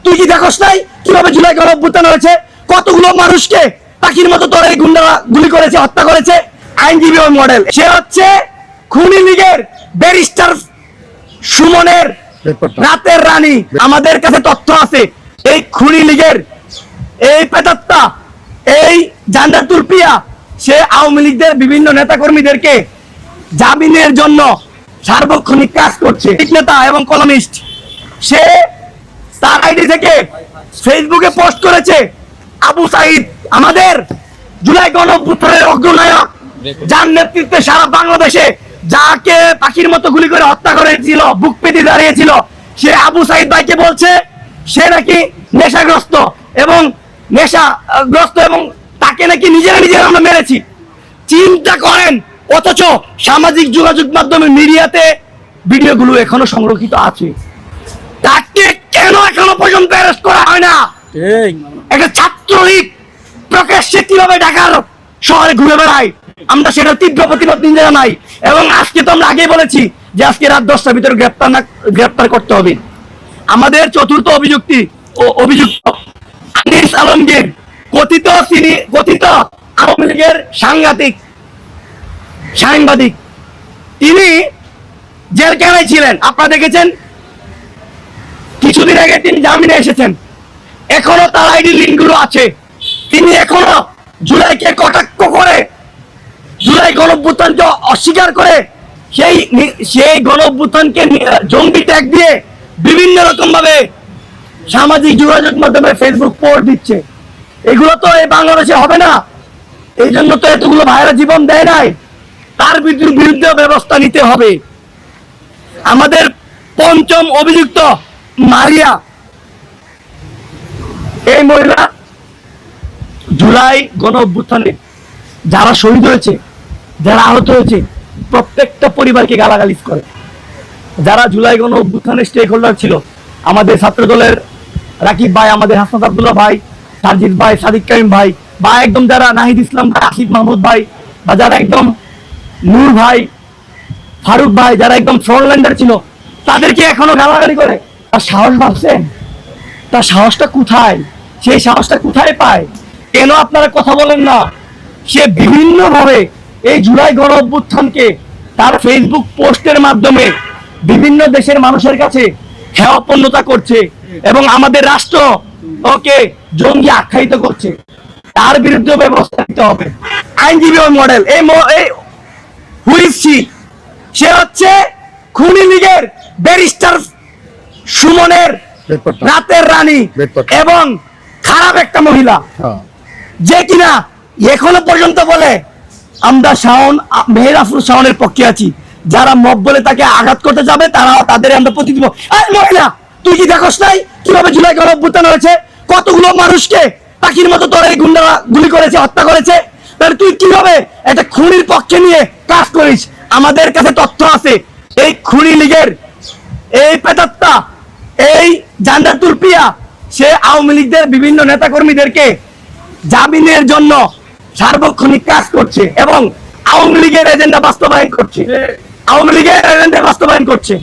তুই কি দেখোস নাই কিভাবে জুলাই গণঅভ্যুত্থান হয়েছে? কতগুলো মানুষকে পাখির মতো তোর এই গুন্ডারা গুলি করেছে, হত্যা করেছে। আইনজীবী ওই মডেল, সে হচ্ছে খুনি লীগের ব্যারিস্টার সুমনের রাতের রানী। আমাদের কাছে তথ্য আছে, এই খুনি লীগের এই পেটাত্তা, এই জান্ডার তুলপিয়া, সে আওয়ামী লীগের বিভিন্ন নেতাকর্মীদেরকে জামিনের জন্য সার্বক্ষণিক কাজ করছে। নেতা এবং কলামিস্ট, সে তার আইডি থেকে ফেসবুকে পোস্ট করেছে আবু সাইদ আমাদের জুলাই গণঅভ্যুত্থানের অগ্রনায়ক, যার নেতৃত্বে সারা বাংলাদেশে যাকে পাখির মতো গুলি করে হত্যা করেছিল, বুক পেতে দাঁড়িয়েছিল, সে আবু সাইদ ভাইকে বলছে সে নাকি নেশাগ্রস্ত এবং তাকে নাকি নিজেরা আমরা মেরেছি। চিন্তা করেন, অথচ সামাজিক যোগাযোগ মাধ্যমে মিডিয়াতে ভিডিওগুলো এখনো সংরক্ষিত আছে। তাকে কেন এখনো পর্যন্ত অ্যারেস্ট করা হয় না? একটা ছাত্রলীগ প্রকাশ্যে কিভাবে ঢাকার শহরে ঘুরে বেড়ায়, আমরা সেটা তীব্র প্রতিবাদ জানাই। এবং আজকে তো আমরা আগেই বলেছি যে আজকে রাত 10টার ভিতরে গ্রেপ্তার করতে হবে। আমাদের চতুর্থ অভিযুক্ত আনিস আলমগীর, কথিত আওয়ামী লীগের সাংবাদিক, তিনি জেলখানায় ছিলেন। আপনারা দেখেছেন কিছুদিন আগে তিনি জামিনে এসেছেন, এখনো তার আইডি লিঙ্কগুলো আছে। তিনি এখনো জুলাইকে কটাক্ষ করে, জুলাই গণঅভ্যুত্থানকে অস্বীকার করে সেই গণঅভ্যুত্থানকে জঙ্গি ট্যাগ দিয়ে বিভিন্ন রকম ভাবে সামাজিক যোগাযোগ মাধ্যমে ফেসবুক পোস্ট দিচ্ছে। এগুলো তো এই বাংলাদেশে হবে না, এই জন্য তো এতগুলো ভাইরা জীবন দেয় নাই। তার বিরুদ্ধে ব্যবস্থা নিতে হবে। আমাদের পঞ্চম অভিযুক্ত মারিয়া, এই মহিলা জুলাই গণঅভ্যুত্থানে যারা শহীদ হয়েছে, যারা আহত হয়েছে, প্রত্যেকটা পরিবারকে গালাগালিজ করে। যারা জুলাই গণঅভ্যুত্থানের স্টেক হোল্ডার ছিল, আমাদের ছাত্র দলের রাকিব ভাই, আমাদের হাসনাত আব্দুল্লাহ ভাই, সারজিৎ ভাই, সাদিক কারিম ভাই, বা একদম যারা নাহিদ ইসলাম ভাই, আসিফ মাহমুদ ভাই, বা যারা একদম নূর ভাই, ফারুক ভাই, যারা একদম ফ্রন্টল্যান্ডার ছিল, তাদেরকে এখনো গালাগালি করে। তার সাহস ভাবছেন? তার সাহসটা কোথায়? সেই সাহসটা কোথায় পায়? কেন আপনারা কথা বলেন না? সে বিভিন্ন ভাবে এই জুলাই গণঅভ্যুত্থানকে তার ফেসবুক পোস্টের মাধ্যমে বিভিন্ন দেশের মানুষের কাছে হেয়পন্নতা করছে এবং আমাদের রাষ্ট্র ওকে জঙ্গি আখ্যায়িত করছে। তার বিরুদ্ধে ব্যবস্থা নিতে হবে। আইনজীবী ওই মডেল, সে হচ্ছে খুনি লীগের ব্যারিস্টার সুমনের রাতের রানী এবং খারাপ একটা মহিলা, যে কিনা এখনো পর্যন্ত বলে আমরা মেহেরাফুল শাওনের পক্ষে আছি। যারা মব বলে তাকে আঘাত করতে যাবে, তাদের আমরা প্রতি দিব। মহিলা, তুই কি দেখোস নাই কিভাবে জুলাই গণঅভ্যুত্থান হয়েছে? কতগুলো মানুষকে পাখির মতো তোর এই গুন্ডারা গুলি করেছে, হত্যা করেছে। তাহলে তুই কিভাবে একটা খুনির পক্ষে নিয়ে কাজ করিস? আমাদের কাছে তথ্য আছে, এই খুনি লীগের এই পেটাত্তা, এই জান্ডার তুলপিয়া, সে আওয়ামী লীগের বিভিন্ন নেতাকর্মীদেরকে জামিনের জন্য সার্বক্ষণিক কাজ করছে এবং আওয়ামী লীগের এজেন্ডা বাস্তবায়ন করছে।